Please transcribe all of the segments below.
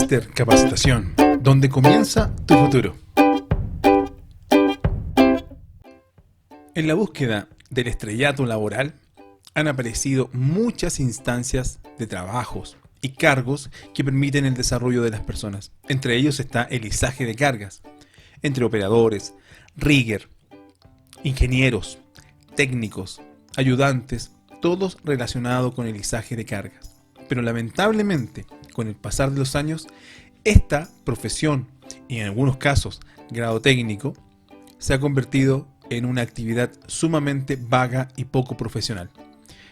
Cluster Capacitación, donde comienza tu futuro. En la búsqueda del estrellato laboral han aparecido muchas instancias de trabajos y cargos que permiten el desarrollo de las personas. Entre ellos está el izaje de cargas, entre operadores, rigger, ingenieros, técnicos, ayudantes, todos relacionados con el izaje de cargas. Pero lamentablemente, con el pasar de los años, esta profesión, y en algunos casos grado técnico, se ha convertido en una actividad sumamente vaga y poco profesional.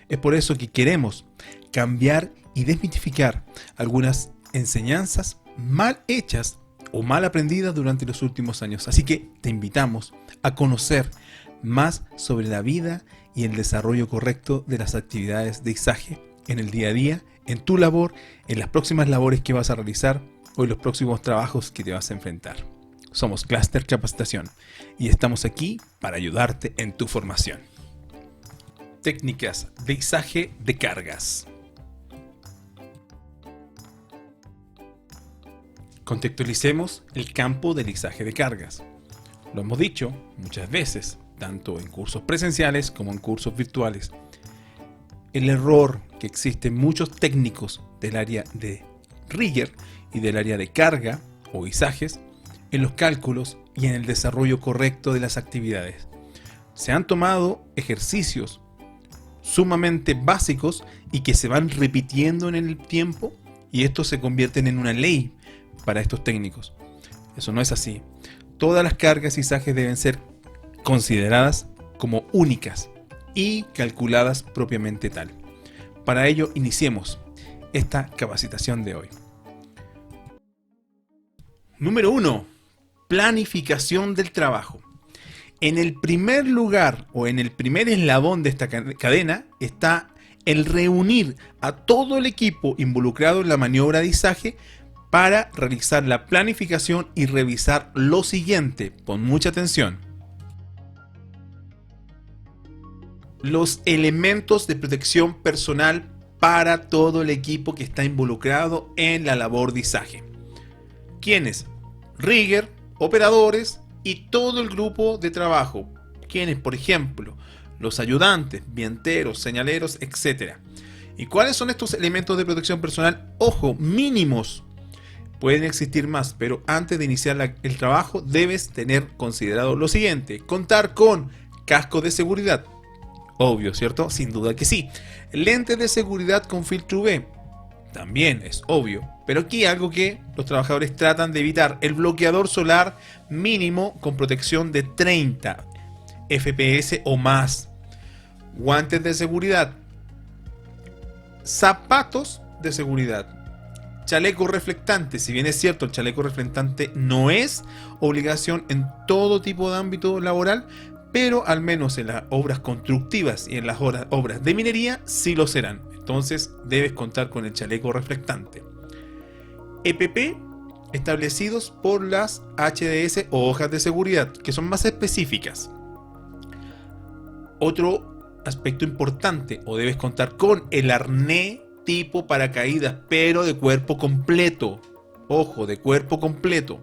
Es por eso que queremos cambiar y desmitificar algunas enseñanzas mal hechas o mal aprendidas durante los últimos años. Así que te invitamos a conocer más sobre la vida y el desarrollo correcto de las actividades de izaje en el día a día, en tu labor, en las próximas labores que vas a realizar o en los próximos trabajos que te vas a enfrentar. Somos Cluster Capacitación y estamos aquí para ayudarte en tu formación. Técnicas de izaje de cargas. Contextualicemos el campo del izaje de cargas. Lo hemos dicho muchas veces, tanto en cursos presenciales como en cursos virtuales. El error que existe en muchos técnicos del área de rigger y del área de carga o izajes en los cálculos y en el desarrollo correcto de las actividades. Se han tomado ejercicios sumamente básicos y que se van repitiendo en el tiempo y estos se convierten en una ley para estos técnicos. Eso no es así. Todas las cargas y izajes deben ser consideradas como únicas y calculadas propiamente tal. Para ello iniciemos esta capacitación de hoy. Número 1. Planificación del trabajo. En el primer lugar o en el primer eslabón de esta cadena está el reunir a todo el equipo involucrado en la maniobra de izaje para realizar la planificación y revisar lo siguiente. Pon mucha atención. Los elementos de protección personal para todo el equipo que está involucrado en la labor de izaje. ¿Quiénes? Rigger, operadores y todo el grupo de trabajo. ¿Quiénes? Por ejemplo, los ayudantes, vienteros, señaleros, etc. ¿Y cuáles son estos elementos de protección personal? Ojo, mínimos. Pueden existir más, pero antes de iniciar el trabajo debes tener considerado lo siguiente. Contar con casco de seguridad. Obvio, ¿cierto? Sin duda que sí. Lentes de seguridad con filtro UV. También es obvio. Pero aquí algo que los trabajadores tratan de evitar. El bloqueador solar mínimo con protección de 30 FPS o más. Guantes de seguridad. Zapatos de seguridad. Chaleco reflectante. Si bien es cierto, el chaleco reflectante no es obligación en todo tipo de ámbito laboral, pero al menos en las obras constructivas y en las obras de minería sí lo serán. Entonces debes contar con el chaleco reflectante. EPP establecidos por las HDS o hojas de seguridad, que son más específicas. Otro aspecto importante, o debes contar con el arnés tipo paracaídas, pero de cuerpo completo. Ojo, de cuerpo completo.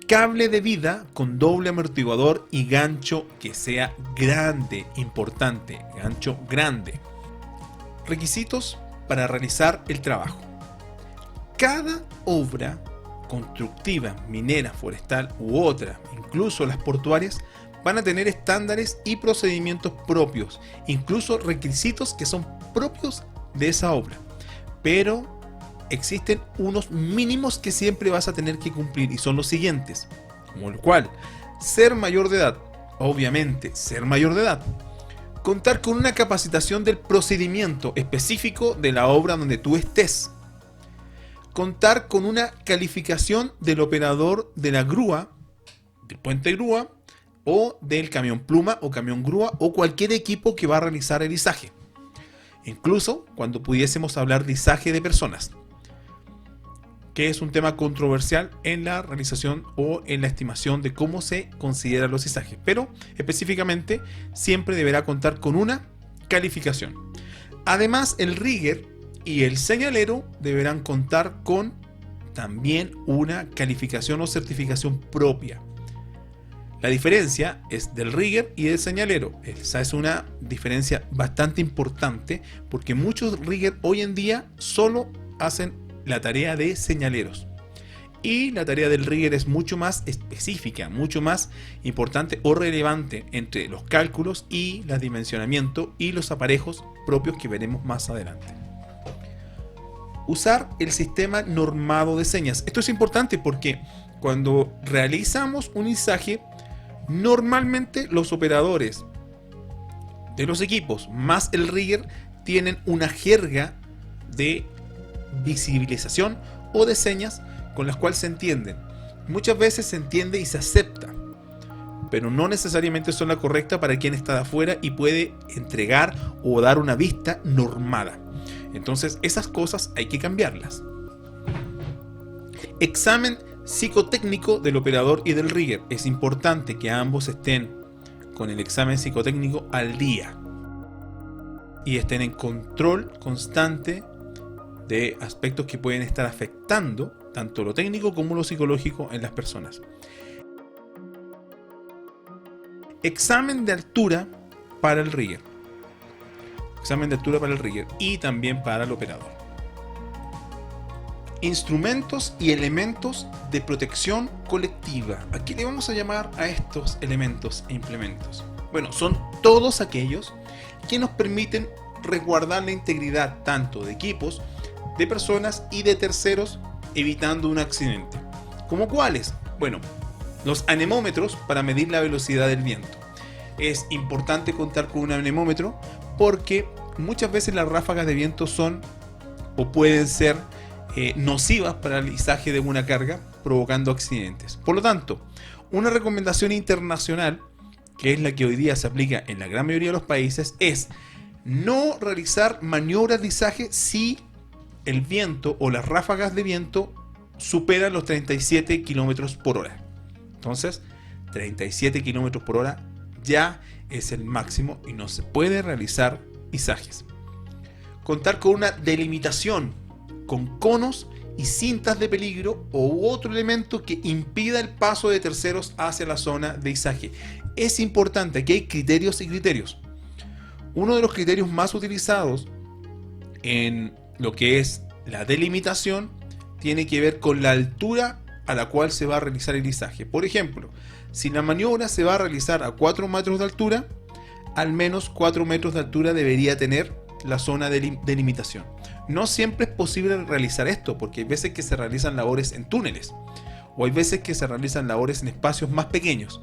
Cable de vida con doble amortiguador y gancho que sea grande, importante, gancho grande. Requisitos para realizar el trabajo. Cada obra constructiva, minera, forestal u otra, incluso las portuarias, van a tener estándares y procedimientos propios, incluso requisitos que son propios de esa obra. Pero existen unos mínimos que siempre vas a tener que cumplir y son los siguientes, como el cual, ser mayor de edad, obviamente ser mayor de edad, contar con una capacitación del procedimiento específico de la obra donde tú estés, contar con una calificación del operador de la grúa, del puente grúa o del camión pluma o camión grúa o cualquier equipo que va a realizar el izaje, incluso cuando pudiésemos hablar de izaje de personas, que es un tema controversial en la realización o en la estimación de cómo se consideran los izajes, pero específicamente siempre deberá contar con una calificación. Además, el rigger y el señalero deberán contar con también una calificación o certificación propia. La diferencia es del rigger y del señalero. Esa es una diferencia bastante importante porque muchos riggers hoy en día solo hacen la tarea de señaleros. Y la tarea del rigger es mucho más específica, mucho más importante o relevante entre los cálculos y el dimensionamiento y los aparejos propios que veremos más adelante. Usar el sistema normado de señas. Esto es importante porque cuando realizamos un izaje, normalmente los operadores de los equipos más el rigger tienen una jerga de visibilización o de señas con las cuales se entienden. Muchas veces se entiende y se acepta, pero no necesariamente son la correcta para quien está de afuera y puede entregar o dar una vista normada. Entonces esas cosas hay que cambiarlas. Examen psicotécnico del operador y del rigger. Es importante que ambos estén con el examen psicotécnico al día y estén en control constante de aspectos que pueden estar afectando tanto lo técnico como lo psicológico en las personas. Examen de altura para el rigger. Examen de altura para el rigger y también para el operador. Instrumentos y elementos de protección colectiva. ¿A qué le vamos a llamar a estos elementos e implementos? Bueno, son todos aquellos que nos permiten resguardar la integridad tanto de equipos, de personas y de terceros, evitando un accidente. ¿Cómo cuáles? Bueno, los anemómetros para medir la velocidad del viento. Es importante contar con un anemómetro porque muchas veces las ráfagas de viento son o pueden ser nocivas para el izaje de una carga, provocando accidentes. Por lo tanto, una recomendación internacional, que es la que hoy día se aplica en la gran mayoría de los países, es no realizar maniobras de izaje si el viento o las ráfagas de viento superan los 37 km por hora. Entonces, 37 km por hora ya es el máximo y no se puede realizar izajes. Contar con una delimitación con conos y cintas de peligro u otro elemento que impida el paso de terceros hacia la zona de izaje. Es importante, aquí hay criterios y criterios. Uno de los criterios más utilizados en lo que es la delimitación tiene que ver con la altura a la cual se va a realizar el izaje. Por ejemplo, si la maniobra se va a realizar a 4 metros de altura, al menos 4 metros de altura debería tener la zona de delimitación. No siempre es posible realizar esto, porque hay veces que se realizan labores en túneles, o hay veces que se realizan labores en espacios más pequeños,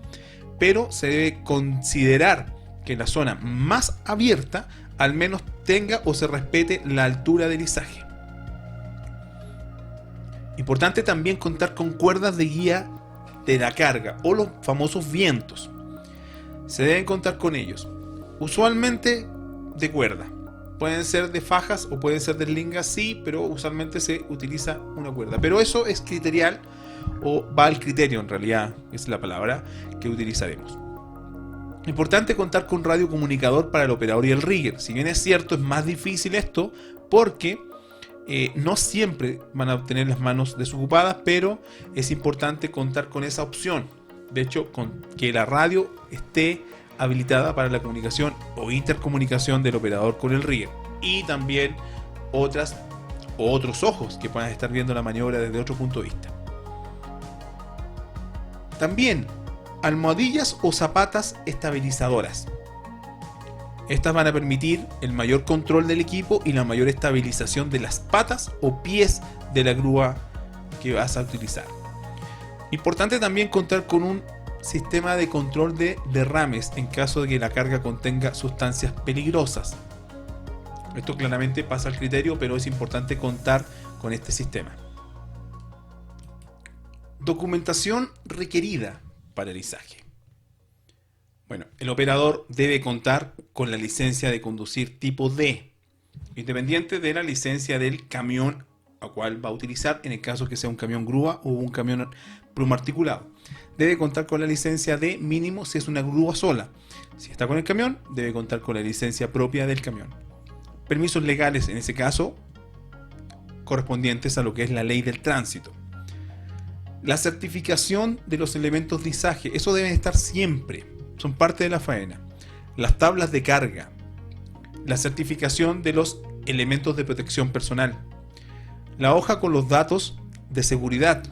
pero se debe considerar que la zona más abierta al menos tenga o se respete la altura del izaje. Importante también contar con cuerdas de guía de la carga o los famosos vientos. Se deben contar con ellos, usualmente de cuerda. Pueden ser de fajas o pueden ser de lingas, sí, pero usualmente se utiliza una cuerda. Pero eso es criterial o va al criterio, en realidad es la palabra que utilizaremos. Importante contar con radiocomunicador para el operador y el rigger. Si bien es cierto, es más difícil esto porque no siempre van a tener las manos desocupadas, pero es importante contar con esa opción. De hecho, con que la radio esté habilitada para la comunicación o intercomunicación del operador con el rigger, y también otros ojos que puedan estar viendo la maniobra desde otro punto de vista. También almohadillas o zapatas estabilizadoras. Estas van a permitir el mayor control del equipo y la mayor estabilización de las patas o pies de la grúa que vas a utilizar. Importante también contar con un sistema de control de derrames en caso de que la carga contenga sustancias peligrosas. Esto claramente pasa al criterio, pero es importante contar con este sistema. Documentación requerida para el izaje. Bueno, el operador debe contar con la licencia de conducir tipo D, independiente de la licencia del camión a cual va a utilizar, en el caso que sea un camión grúa o un camión pluma articulado. Debe contar con la licencia D mínimo si es una grúa sola. Si está con el camión, debe contar con la licencia propia del camión. Permisos legales, en ese caso, correspondientes a lo que es la ley del tránsito. La certificación de los elementos de izaje, eso deben estar siempre, son parte de la faena. Las tablas de carga, la certificación de los elementos de protección personal, la hoja con los datos de seguridad.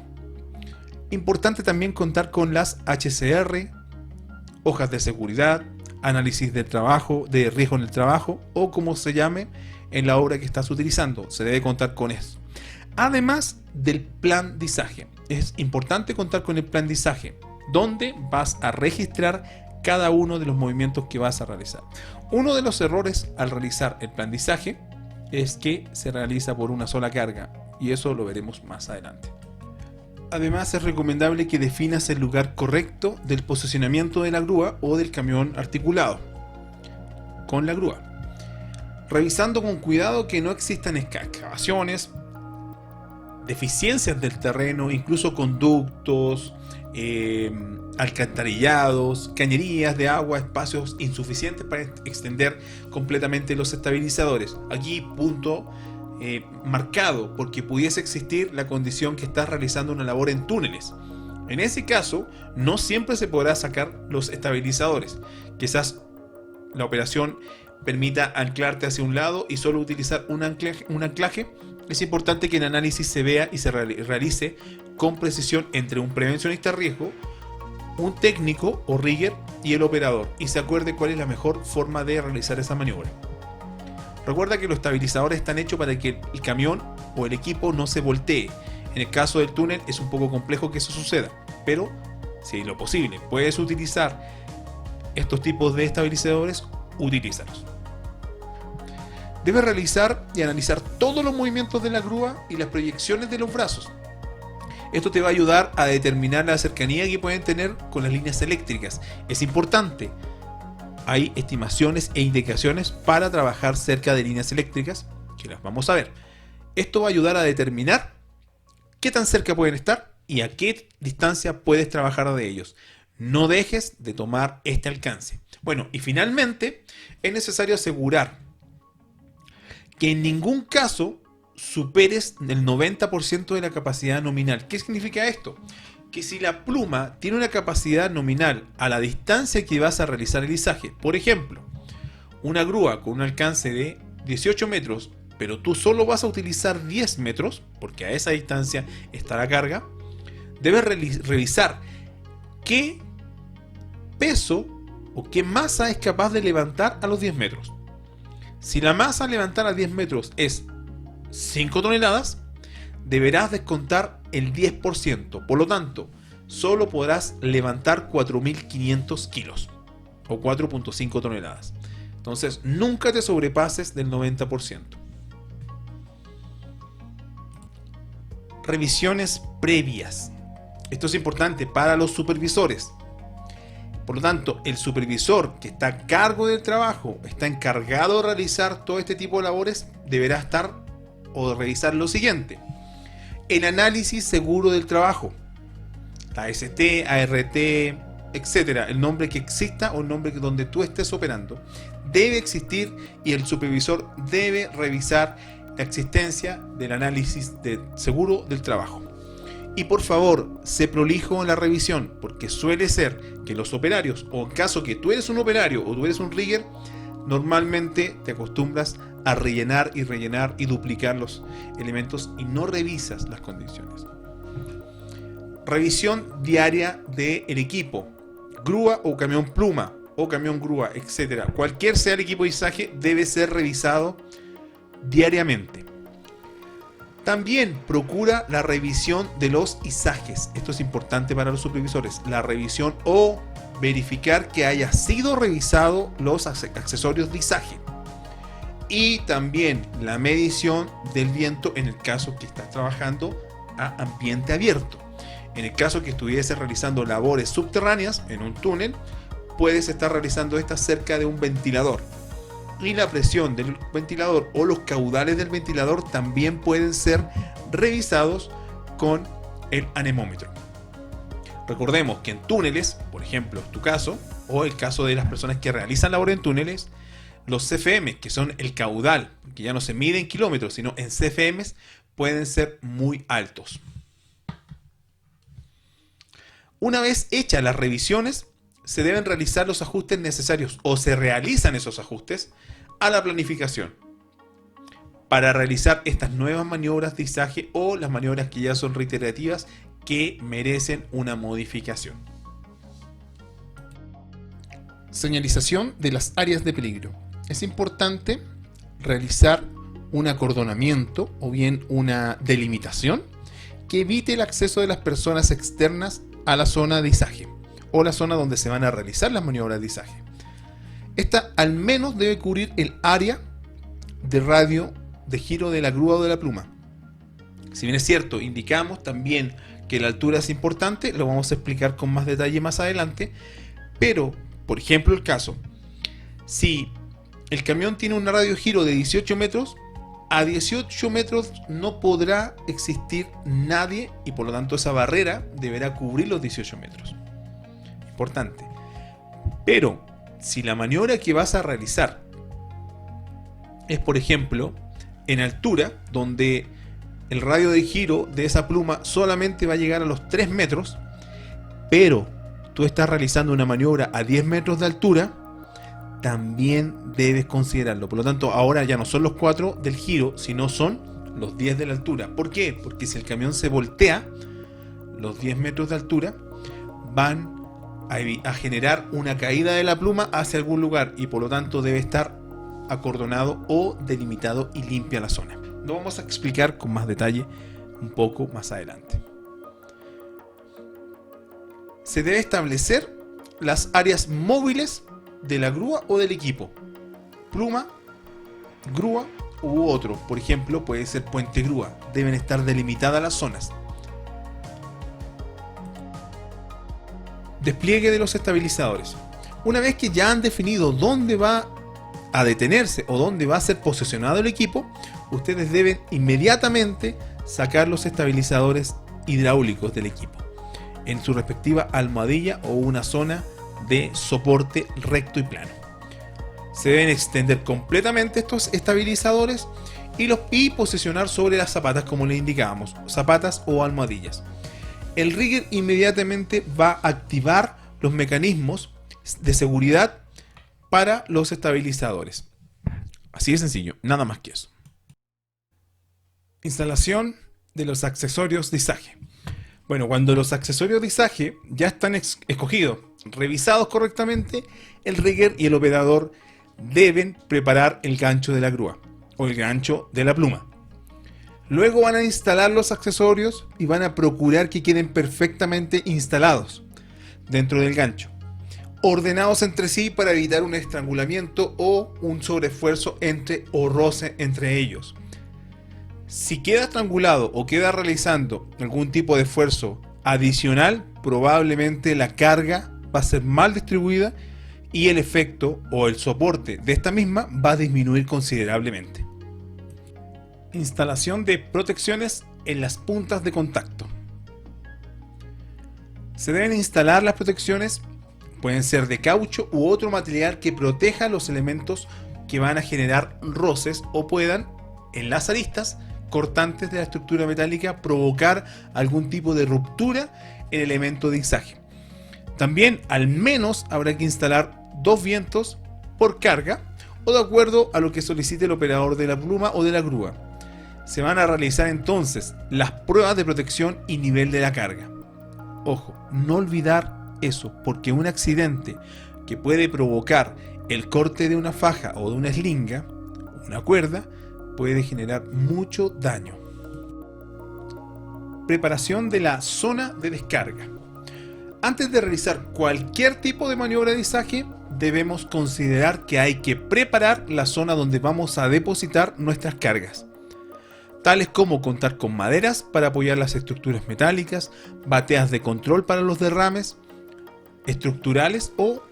Importante también contar con las HCR, hojas de seguridad, análisis del trabajo, de riesgo en el trabajo o como se llame en la obra que estás utilizando. Se debe contar con eso. Además del plan de izaje. Es importante contar con el plan de izaje, donde vas a registrar cada uno de los movimientos que vas a realizar. Uno de los errores al realizar el plan de izaje es que se realiza por una sola carga, y eso lo veremos más adelante. Además, es recomendable que definas el lugar correcto del posicionamiento de la grúa o del camión articulado con la grúa, revisando con cuidado que no existan excavaciones, deficiencias del terreno, incluso conductos, alcantarillados, cañerías de agua, espacios insuficientes para extender completamente los estabilizadores. Aquí punto marcado, porque pudiese existir la condición que estás realizando una labor en túneles. En ese caso, no siempre se podrá sacar los estabilizadores. Quizás la operación permita anclarte hacia un lado y solo utilizar un anclaje. Es importante que el análisis se vea y se realice con precisión entre un prevencionista de riesgo, un técnico o rigger y el operador, y se acuerde cuál es la mejor forma de realizar esa maniobra. Recuerda que los estabilizadores están hechos para que el camión o el equipo no se voltee. En el caso del túnel es un poco complejo que eso suceda, pero si lo posible puedes utilizar estos tipos de estabilizadores, utilízalos. Debes realizar y analizar todos los movimientos de la grúa y las proyecciones de los brazos. Esto te va a ayudar a determinar la cercanía que pueden tener con las líneas eléctricas. Es importante. Hay estimaciones e indicaciones para trabajar cerca de líneas eléctricas, que las vamos a ver. Esto va a ayudar a determinar qué tan cerca pueden estar y a qué distancia puedes trabajar de ellos. No dejes de tomar este alcance. Bueno, y finalmente es necesario asegurar que en ningún caso superes el 90% de la capacidad nominal. ¿Qué significa esto? Que si la pluma tiene una capacidad nominal a la distancia que vas a realizar el izaje, por ejemplo, una grúa con un alcance de 18 metros, pero tú solo vas a utilizar 10 metros, porque a esa distancia está la carga, debes revisar qué peso o qué masa es capaz de levantar a los 10 metros. Si la masa a levantar a 10 metros es 5 toneladas, deberás descontar el 10%. Por lo tanto, solo podrás levantar 4.500 kilos o 4.5 toneladas. Entonces, nunca te sobrepases del 90%. Revisiones previas. Esto es importante para los supervisores. Por lo tanto, el supervisor que está a cargo del trabajo, está encargado de realizar todo este tipo de labores, deberá estar o revisar lo siguiente: el análisis seguro del trabajo, la AST, ART, etcétera, el nombre que exista o el nombre donde tú estés operando, debe existir y el supervisor debe revisar la existencia del análisis de seguro del trabajo. Y por favor, sé prolijo en la revisión, porque suele ser que los operarios, o en caso que tú eres un operario o tú eres un rigger, normalmente te acostumbras a rellenar y duplicar los elementos y no revisas las condiciones. Revisión diaria del equipo, grúa o camión pluma o camión grúa, etcétera. Cualquier sea el equipo de izaje, debe ser revisado diariamente. También procura la revisión de los izajes. Esto es importante para los supervisores. La revisión o verificar que haya sido revisado los accesorios de izaje. Y también la medición del viento en el caso que estás trabajando a ambiente abierto. En el caso que estuviese realizando labores subterráneas en un túnel, puedes estar realizando estas cerca de un ventilador. Y la presión del ventilador o los caudales del ventilador también pueden ser revisados con el anemómetro. Recordemos que en túneles, por ejemplo, tu caso, o el caso de las personas que realizan labor en túneles, los CFM, que son el caudal, que ya no se mide en kilómetros, sino en CFM, pueden ser muy altos. Una vez hechas las revisiones, se deben realizar los ajustes necesarios o se realizan esos ajustes a la planificación para realizar estas nuevas maniobras de izaje o las maniobras que ya son reiterativas que merecen una modificación. Señalización de las áreas de peligro. Es importante realizar un acordonamiento o bien una delimitación que evite el acceso de las personas externas a la zona de izaje o la zona donde se van a realizar las maniobras de izaje. Esta al menos debe cubrir el área de radio de giro de la grúa o de la pluma. Si bien es cierto, indicamos también que la altura es importante, lo vamos a explicar con más detalle más adelante, pero, por ejemplo, el caso, si el camión tiene un radio de giro de 18 metros, a 18 metros no podrá existir nadie y por lo tanto esa barrera deberá cubrir los 18 metros. Importante. Pero, si la maniobra que vas a realizar es, por ejemplo, en altura, donde el radio de giro de esa pluma solamente va a llegar a los 3 metros, pero tú estás realizando una maniobra a 10 metros de altura, también debes considerarlo. Por lo tanto, ahora ya no son los 4 del giro, sino son los 10 de la altura. ¿Por qué? Porque si el camión se voltea, los 10 metros de altura van a generar una caída de la pluma hacia algún lugar y por lo tanto debe estar acordonado o delimitado y limpia la zona. Lo vamos a explicar con más detalle un poco más adelante. Se debe establecer las áreas móviles de la grúa o del equipo. Pluma, grúa u otro. Por ejemplo, puede ser puente grúa. Deben estar delimitadas las zonas. Despliegue de los estabilizadores. Una vez que ya han definido dónde va a detenerse o dónde va a ser posicionado el equipo, ustedes deben inmediatamente sacar los estabilizadores hidráulicos del equipo en su respectiva almohadilla o una zona de soporte recto y plano. Se deben extender completamente estos estabilizadores y posicionar sobre las zapatas, como les indicábamos, zapatas o almohadillas. El rigger inmediatamente va a activar los mecanismos de seguridad para los estabilizadores. Así de sencillo, nada más que eso. Instalación de los accesorios de izaje. Bueno, cuando los accesorios de izaje ya están escogidos, revisados correctamente, el rigger y el operador deben preparar el gancho de la grúa o el gancho de la pluma. Luego van a instalar los accesorios y van a procurar que queden perfectamente instalados dentro del gancho, ordenados entre sí para evitar un estrangulamiento o un sobreesfuerzo o roce entre ellos. Si queda estrangulado o queda realizando algún tipo de esfuerzo adicional, probablemente la carga va a ser mal distribuida y el efecto o el soporte de esta misma va a disminuir considerablemente. Instalación de protecciones en las puntas de contacto. Se deben instalar las protecciones, pueden ser de caucho u otro material que proteja los elementos que van a generar roces o puedan, en las aristas cortantes de la estructura metálica, provocar algún tipo de ruptura en el elemento de izaje. También al menos habrá que instalar 2 vientos por carga o de acuerdo a lo que solicite el operador de la pluma o de la grúa. Se van a realizar entonces las pruebas de protección y nivel de la carga. Ojo, no olvidar eso, porque un accidente que puede provocar el corte de una faja o de una eslinga, una cuerda, puede generar mucho daño. Preparación de la zona de descarga. Antes de realizar cualquier tipo de maniobra de izaje, debemos considerar que hay que preparar la zona donde vamos a depositar nuestras cargas, tales como contar con maderas para apoyar las estructuras metálicas, bateas de control para los derrames estructurales o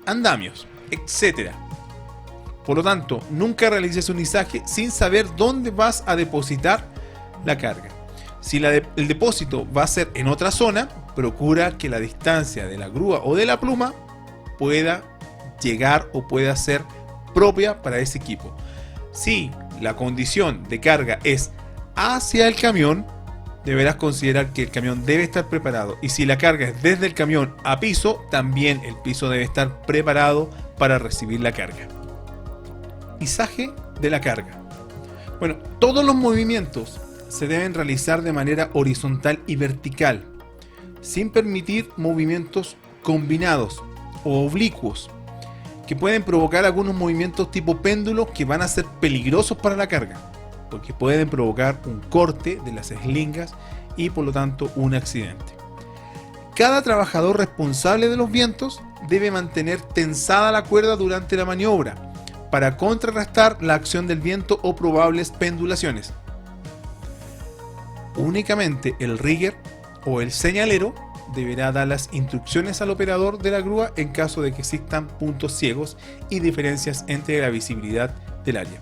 andamios, etc. Por lo tanto, nunca realices un izaje sin saber dónde vas a depositar la carga. Si el depósito va a ser en otra zona, procura que la distancia de la grúa o de la pluma pueda llegar o pueda ser propia para ese equipo. Si la condición de carga es hacia el camión, deberás considerar que el camión debe estar preparado. Y si la carga es desde el camión a piso, también el piso debe estar preparado para recibir la carga. Izaje de la carga. Bueno, todos los movimientos se deben realizar de manera horizontal y vertical, sin permitir movimientos combinados o oblicuos, que pueden provocar algunos movimientos tipo péndulo que van a ser peligrosos para la carga, porque pueden provocar un corte de las eslingas y por lo tanto un accidente. Cada trabajador responsable de los vientos debe mantener tensada la cuerda durante la maniobra para contrarrestar la acción del viento o probables pendulaciones. Únicamente el rigger o el señalero deberá dar las instrucciones al operador de la grúa en caso de que existan puntos ciegos y diferencias entre la visibilidad del área.